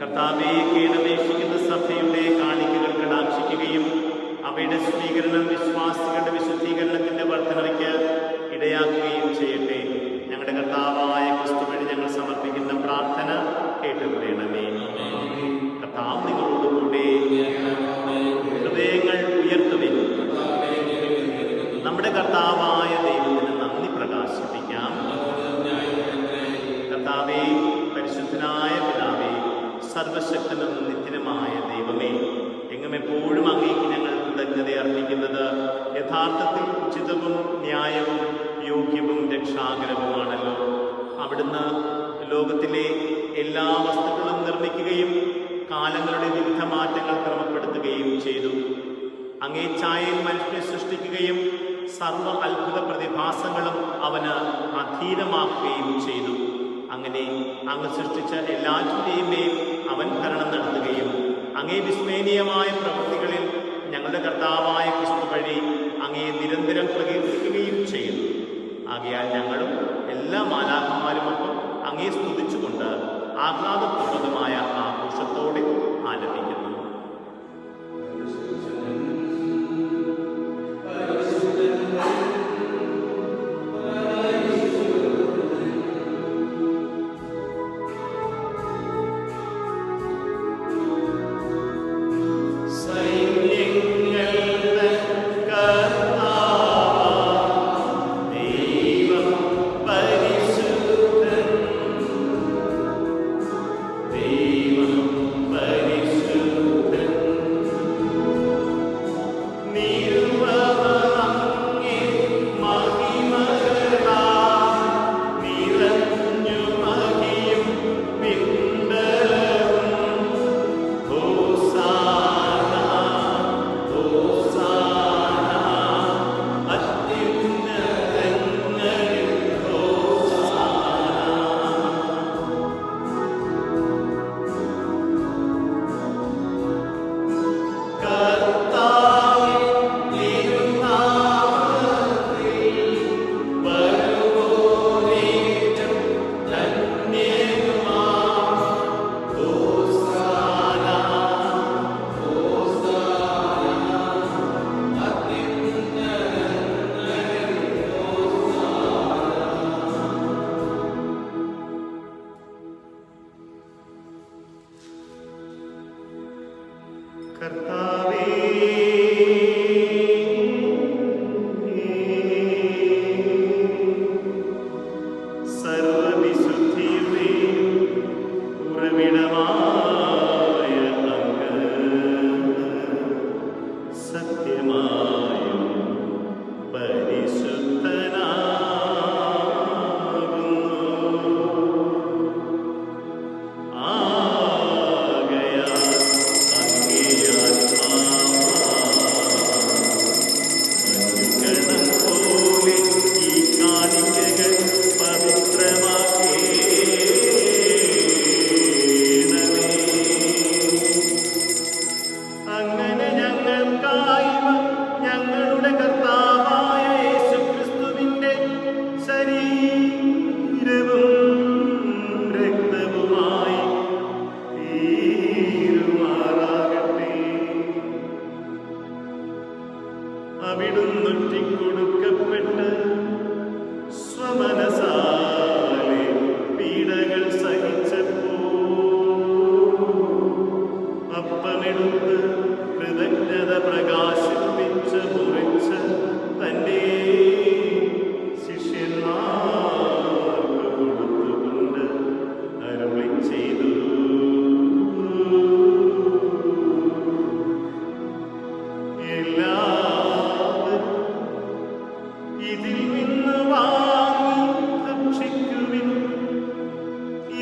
S1: കർത്താവേ, കീഴപേക്ഷിക്കുന്ന സഭയുടെ കാണിക്കകൾ കടാക്ഷിക്കുകയും അവയുടെ സ്വീകരണം വിശ്വാസികളുടെ വിശുദ്ധീകരണത്തിന്റെ വർധനയ്ക്ക് ഇടയാക്കുകയും ചെയ്യട്ടെ. ഞങ്ങളുടെ കർത്താവായ ക്രിസ്തു വഴി ഞങ്ങൾ സമർപ്പിക്കുന്ന പ്രാർത്ഥന കേട്ടുകൊള്ളണമേ. കർത്താവ് നിങ്ങളോടുകൂടെ. ഹൃദയങ്ങൾ ഉയർത്തുവിൻ. നമ്മുടെ കർത്താവായ ദൈവത്തിന് നന്ദി പ്രകാശിപ്പിക്കാം. കർത്താവേ, പരിശുദ്ധനായ പിതാവേ, സർവശക്തനും നിത്യനുമായ ദൈവമേ, എങ്ങും എപ്പോഴും അങ്ങേക്ക് ഞങ്ങൾ കൃതജ്ഞത അർപ്പിക്കുന്നത് യഥാർത്ഥത്തിൽ ഉചിതവും ന്യായവും യോഗ്യവും രക്ഷാകരവുമാണല്ലോ. അവിടുന്ന് ലോകത്തിലെ എല്ലാ വസ്തുക്കളും നിർമ്മിക്കുകയും കാലങ്ങളുടെ വിവിധ മാറ്റങ്ങൾ ക്രമപ്പെടുത്തുകയും ചെയ്തു. അങ്ങേ ഛായയിൽ മനുഷ്യനെ സൃഷ്ടിക്കുകയും സർവ അത്ഭുത പ്രതിഭാസങ്ങളും അവന് അധീനമാക്കുകയും ചെയ്തു. അങ്ങനെ അങ്ങ് സൃഷ്ടിച്ച എല്ലാറ്റിൻ്റെയും മേൽ അവൻ ഭരണം നടത്തുകയും അങ്ങേ വിസ്മരണീയമായ പ്രവൃത്തികളിൽ ഞങ്ങളുടെ കർത്താവായ ക്രിസ്തു വഴി അങ്ങേ നിരന്തരം പ്രകീർത്തിക്കുകയും ചെയ്യുന്നു. ആകയാൽ ഞങ്ങളും എല്ലാ മാലാഖമാരുമൊപ്പം അങ്ങേ സ്തുതിച്ചുകൊണ്ട് ആഹ്ലാദപൂർവകമായ ആഘോഷത്തോടെ ആലപിക്കുന്നു.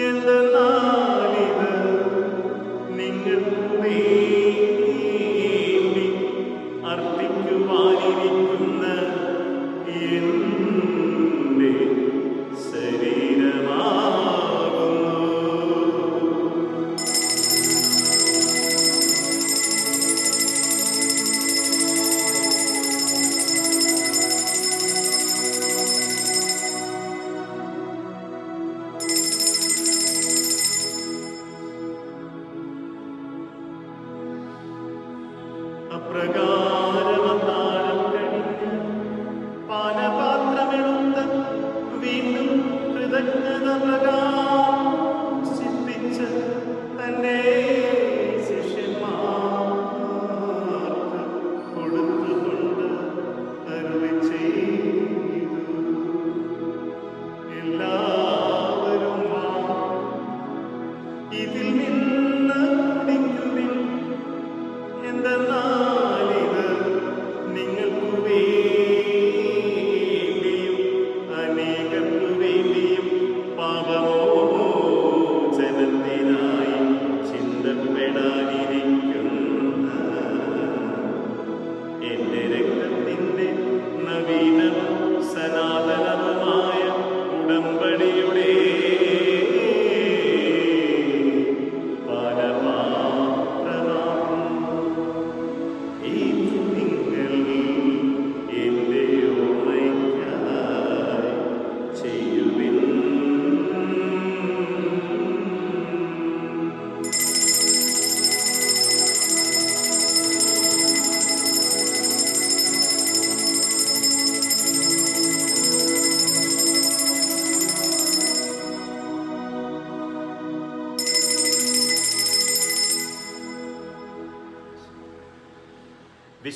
S3: എന്തെന്നാലിത് നിങ്ങൾക്ക്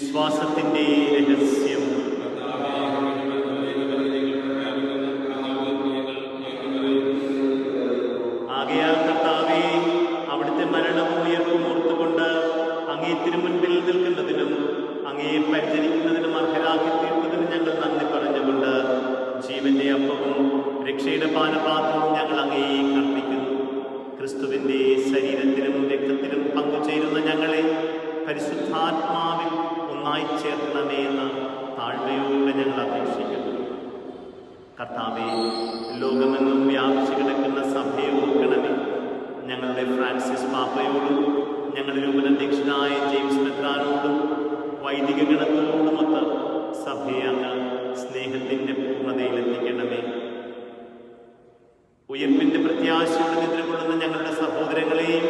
S1: വിശ്വാസത്തിൻ്റെ രഹസ്യം. ആകയാൽ കർത്താവേ, അവിടുത്തെ മരണവും ഉയർപ്പും ഓർത്തുകൊണ്ട് അങ്ങേ തിരുമുൻപിൽ നിൽക്കുന്നതിനും അങ്ങയെ പരിചരിക്കുന്നതിനും അർഹരാക്കി തീർത്തതിനും ഞങ്ങൾ നന്ദി പറഞ്ഞുകൊണ്ട് ജീവന്റെ അപ്പവും രക്ഷയുടെ പാനപാത്രവും ഞങ്ങൾ അങ്ങയെ കർപ്പിക്കുന്നു. ക്രിസ്തുവിൻ്റെ ശരീരത്തിലും രക്തത്തിലും പങ്കുചേരുന്ന ഞങ്ങളെ പരിശുദ്ധാത്മാവിൽ ഒന്നായി ചേർക്കണമേ എന്ന് താഴ്മയോടെ ഞങ്ങൾ അപേക്ഷിക്കുന്നു. കർത്താവേ, ലോകമെങ്ങും വ്യാപിച്ചു കിടക്കുന്ന സഭയെ ഓർക്കണമേ. ഞങ്ങളുടെ ഫ്രാൻസിസ് പാപ്പയോടും ഞങ്ങളുടെ രൂപനധ്യക്ഷനായ ജെയിംസ് മെത്രാനോടും വൈദിക ഗണത്തോടുമൊത്ത് സഭയെ അങ്ങ് സ്നേഹത്തിൻ്റെ പൂർണ്ണതയിലെത്തിക്കണമേ. ഉയർപ്പിന്റെ പ്രത്യാശയോടെ നിദ്രകൊള്ളുന്ന ഞങ്ങളുടെ സഹോദരങ്ങളെയും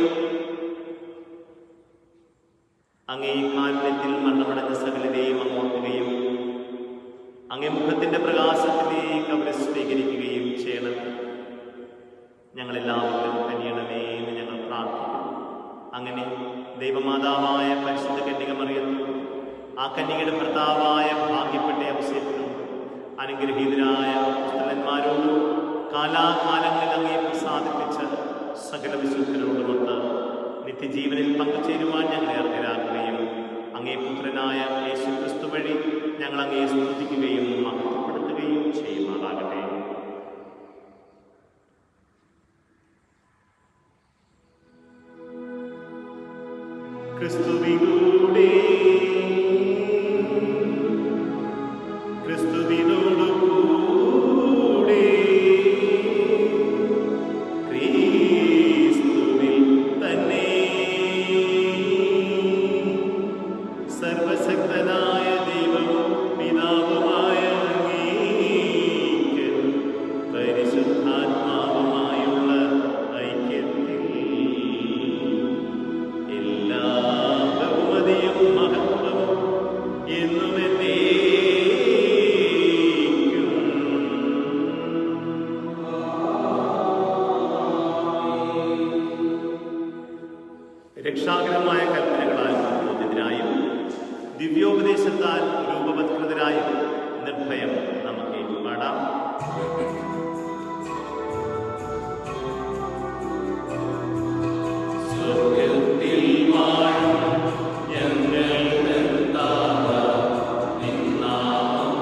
S1: അങ്ങേ കാരുണ്യത്തിൽ മരണമടഞ്ഞ സകലരെയും അങ്ങോർക്കുകയും അങ്ങേ മുഖത്തിന്റെ പ്രകാശത്തിലേക്ക് അവരെ സ്വീകരിക്കുകയും ചെയ്യണം. ഞങ്ങളെല്ലാവരും കനിയണമേ എന്ന് ഞങ്ങൾ പ്രാർത്ഥിക്കുന്നു. അങ്ങനെ ദൈവമാതാവായ പരിശുദ്ധ കന്യക മറിയത്തോടും ആ കന്യകയുടെ ഭർത്താവായ ഭാഗ്യപ്പെട്ട ഔസേപ്പിനോടും അനുഗ്രഹീതരായ അപ്പോസ്തലന്മാരോടും കാലാകാലങ്ങളിൽ അങ്ങേ പ്രസാദിപ്പിച്ച സകല വിശുദ്ധരോടുമൊത്ത് നിത്യജീവനിൽ പങ്കുചേരുവാൻ ഞങ്ങളെ അർഹരാക്കുകയും അങ്ങേ പുത്രനായ യേശുക്രിസ്തു വഴി ഞങ്ങൾ അങ്ങേ സ്തുതിക്കുകയും മഹത്വപ്പെടുത്തുകയും ചെയ്യുമാറാകട്ടെ. ക്രിസ്തുവിലൂടെ ക്രിസ്തുവിനോടു കൂടെ ക്രിസ്തുവിൽ തന്നെ സർവശക്തനായ ദൈവവും പിതാവുമായ അങ്ങേക്ക് പരിശുദ്ധാത്മാവുമായുള്ള ഐക്യത്തിൽ എല്ലാ ബഹുമതിയും മഹത്വവും എന്നും എന്നേക്കും രക്ഷാകരമായ കൽപ്പനകളാൽ ബോധിതരായും ദിവ്യോപദേശത്താൽ രൂപവത്കൃതരായും നിർഭയം നമുക്ക് പാടാം. സ്വർഗ്ഗത്തിൽ വാഴും ഞങ്ങളുടെ കർത്താവേ, നിൻ നാമം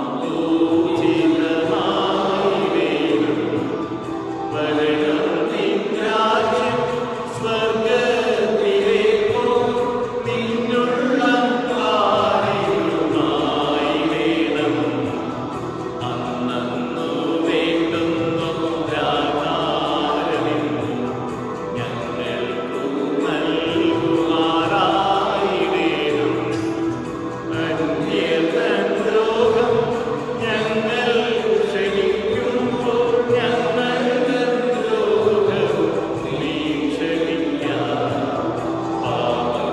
S1: പൂജിതമായി വരൂ. വരണം നിൻ രാജ്യം സ്വർഗ്ഗത്തിലേക്കും നിന്നുള്ള കാര്യവുമായി വേണം. അന്നന്നു വേണ്ടുന്നൊരാഹാരമെന്നും ഞങ്ങൾക്കു നൽകുമാറായി വേണം. അന്യതൻ ദ്രോഹം ഞങ്ങൾ ക്ഷമിക്കുമ്പോൾ ഞങ്ങളുടെ ദ്രോഹവും നീ ക്ഷമിക്കാം.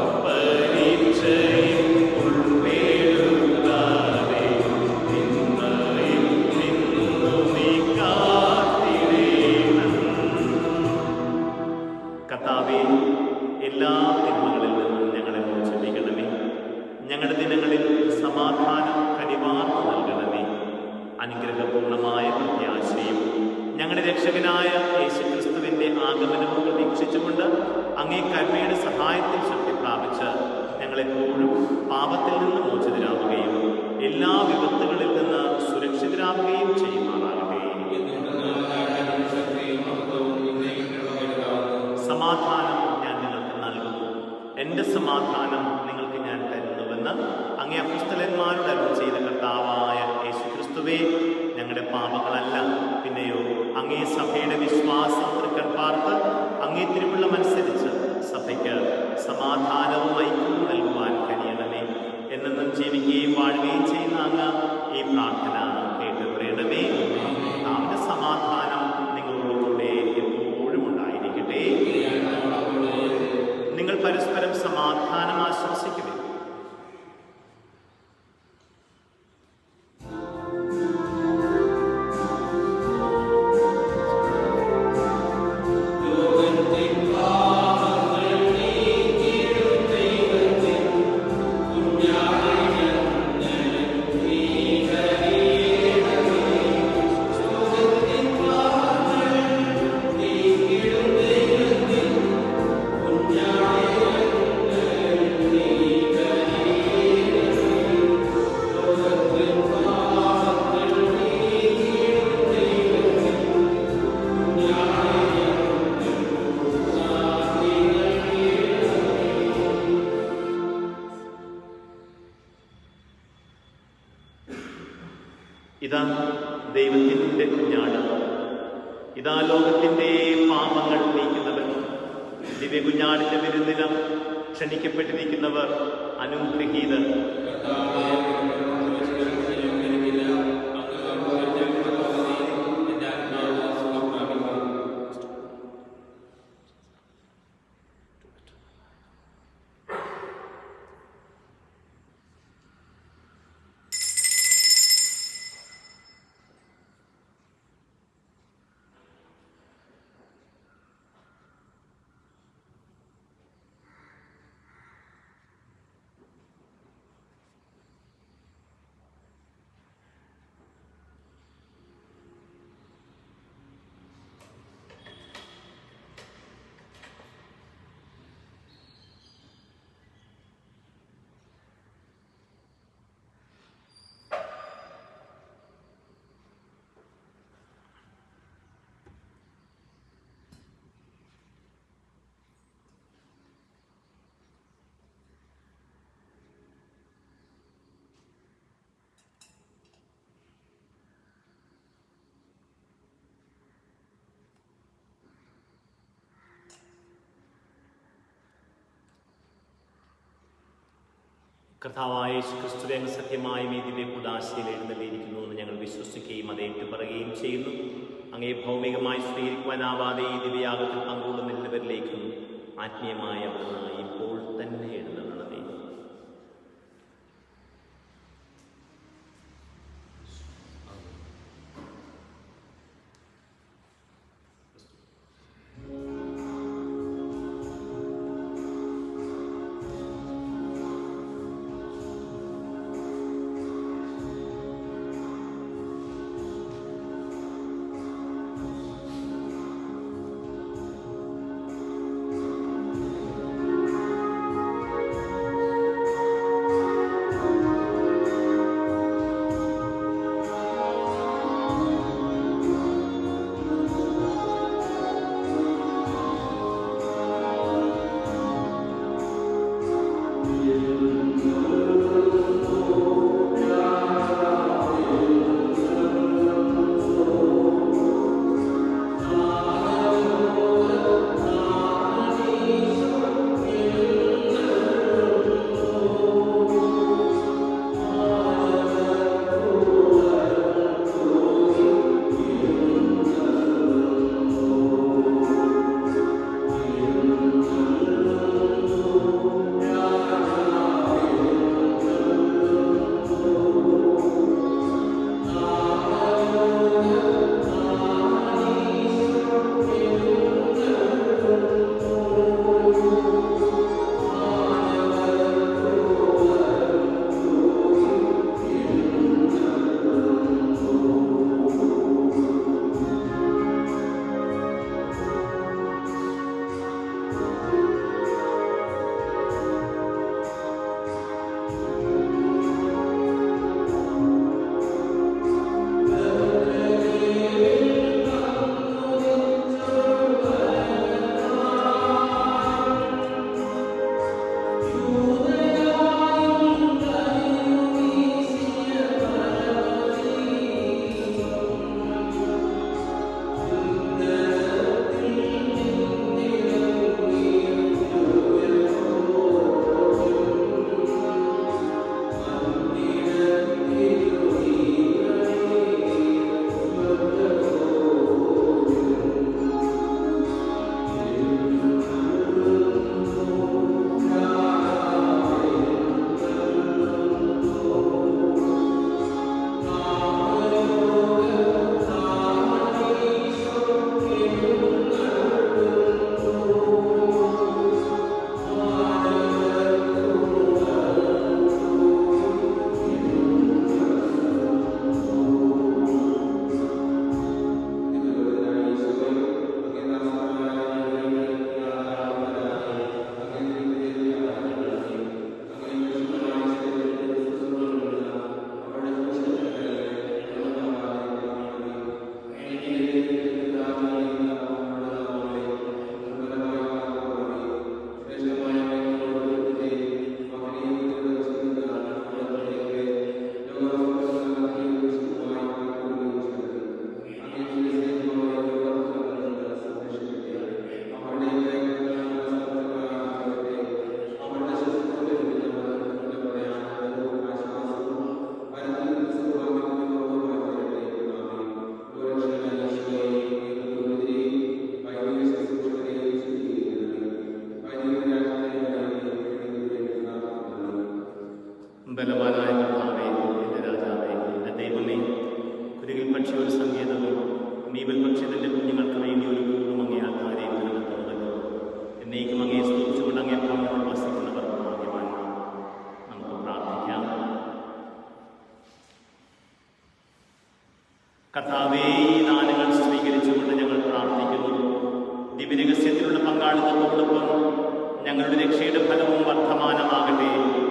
S1: പാപപരീക്ഷയിൽ ഉൾപ്പെടുത്താതെ തിന്മയിൽ നിന്നു നീ കാത്തിടേണം. കർത്താവേ, എല്ലാ തിന്മകളിൽ നിന്നും ഞങ്ങളെ മോചിപ്പിക്കണമേ. ഞങ്ങളുടെ ദിനങ്ങളിൽ സമാധാനം കനിവാർന്നു നൽകണമേ. അനുഗ്രഹപൂർണമായ പ്രത്യാശയും ഞങ്ങളുടെ രക്ഷകനായ യേശുക്രിസ്തുവിന്റെ ആഗമനവും പ്രതീക്ഷിച്ചുകൊണ്ട് അങ്ങേ കരുണയുടെ സഹായത്തിൽ ശക്തി പ്രാപിച്ച് ഞങ്ങളെപ്പോഴും പാപത്തിൽ നിന്ന് മോചിതരാവുകയും എല്ലാ വിപത്തുകളിൽ നിന്ന് സുരക്ഷിതരാവുകയും ചെയ്യുമാറാകട്ടെ. സമാധാനം ഞാൻ നിങ്ങൾക്ക് നൽകുന്നു, എൻ്റെ സമാധാനം നിങ്ങൾക്ക് ഞാൻ തരുന്നുവെന്ന് അങ്ങേ അപ്പോസ്തലന്മാരോട് അരുളി ചെയ്ത കർത്താവായ യേശുക്രിസ്തുവേ, ഞങ്ങളുടെ പാപങ്ങളല്ല പിന്നെയോ അങ്ങേ സഭയുടെ വിശ്വാസം തൃക്കൺ പാർത്ത് അങ്ങേ തിരുവുള്ളമനുസരിച്ച് സഭയ്ക്ക് സമാധാനവും ഐക്യവും നൽകുവാൻ കഴിയണമേ. എന്നെന്നും ജീവിക്കുകയും വാഴുകയും ചെയ്യുന്ന അങ്ങ് ഈ പ്രാർത്ഥന കേട്ടുപറയണമേ. അവന്റെ സമാധാനം നിങ്ങളോടുകൂടെ എപ്പോഴും ഉണ്ടായിരിക്കട്ടെ. നിങ്ങൾ പരസ്പരം സമാധാനം ആശംസിക്കുമേ.
S3: Yeah.
S1: ഇതാ ദൈവത്തിൻ്റെ കുഞ്ഞാട്, ഇതാ ലോകത്തിൻ്റെ പാപങ്ങൾ നീക്കുന്നവൻ. ദിവ്യ കുഞ്ഞാടിൻ്റെ വിരുന്നിനം ക്ഷണിക്കപ്പെട്ടിരിക്കുന്നവർ അനുഗ്രഹീതർ. കർത്താവായ യേശുക്രിസ്തുവേ, അങ്ങ് സത്യമായും ഈ ദിവ്യ കൂദാശയിൽ എഴുന്നള്ളിയിരിക്കുന്നു എന്ന് ഞങ്ങൾ വിശ്വസിക്കുകയും അത് ഏറ്റുപറയുകയും ചെയ്യുന്നു. അങ്ങേ ഭൗമികമായി സ്വീകരിക്കുവാനാവാതെ ഈ ദിവ്യയാഗത്തിൽ പങ്കുകൊള്ളുന്ന എല്ലാവരിലേക്കും ആത്മീയമായ അവിടുന്ന് ഇപ്പോൾ തന്നെ എഴുന്നള്ളണമേ. പക്ഷി ഒരു സങ്കേതവും മീവൽ പക്ഷിതന്റെ കുഞ്ഞുങ്ങൾക്ക് വേണ്ടി ഒരു കൂടും അങ്ങേ ആൾക്കാരെയും കണ്ടെത്തുന്നതല്ലോ. എന്നേക്കും അങ്ങേ സ്തുതിച്ചുകൊണ്ട് അങ്ങേ ഭവനത്തിൽ വസിക്കുന്നവർ ഭാഗ്യവാന്മാർ. നമുക്ക് പ്രാർത്ഥിക്കാം. കർത്താവേ, ഈ ദാനങ്ങൾ സ്വീകരിച്ചുകൊണ്ട് ഞങ്ങൾ പ്രാർത്ഥിക്കുന്നു. ദിവ്യരഹസ്യത്തിലുള്ള പങ്കാളിത്തത്തോടൊപ്പം ഞങ്ങളുടെ രക്ഷയുടെ ഫലവും വർദ്ധമാനമാകട്ടെ.